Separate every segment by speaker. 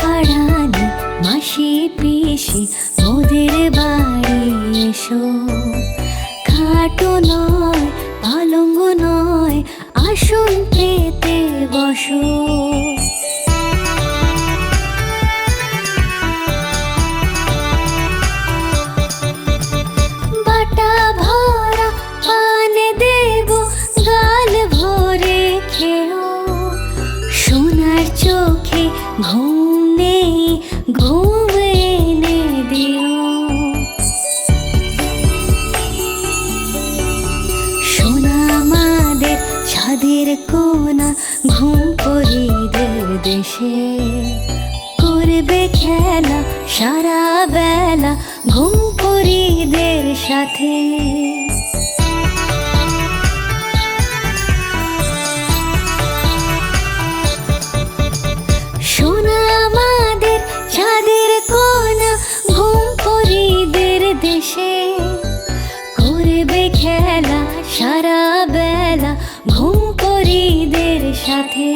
Speaker 1: পাড়ানি মাসি পিসি মোদের বাড়ি এসো। খাটো নয় পালঙ্গ নয় আসন পেতে বসো। বাটা ভরা পান দেব গাল ভরে খেও। সোনার চোখে ঘুম নেই ঘুম এনে দিও। সোনা আমাদের ছাদের কোনা ঘুম পরিদের দেশে। করবে খেলা সারা বেলা ঘুম পরিদের সাথে। সোনা আমাদের ছাদের কোনা ঘুম পরিদের দেশে। করবে খেলা সারা বেলা ঘুম পরিদের সাথে।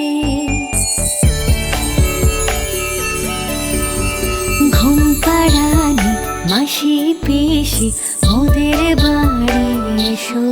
Speaker 1: ঘুম পাড়ানি মাসি পিসি মোদের বাড়ি এসো।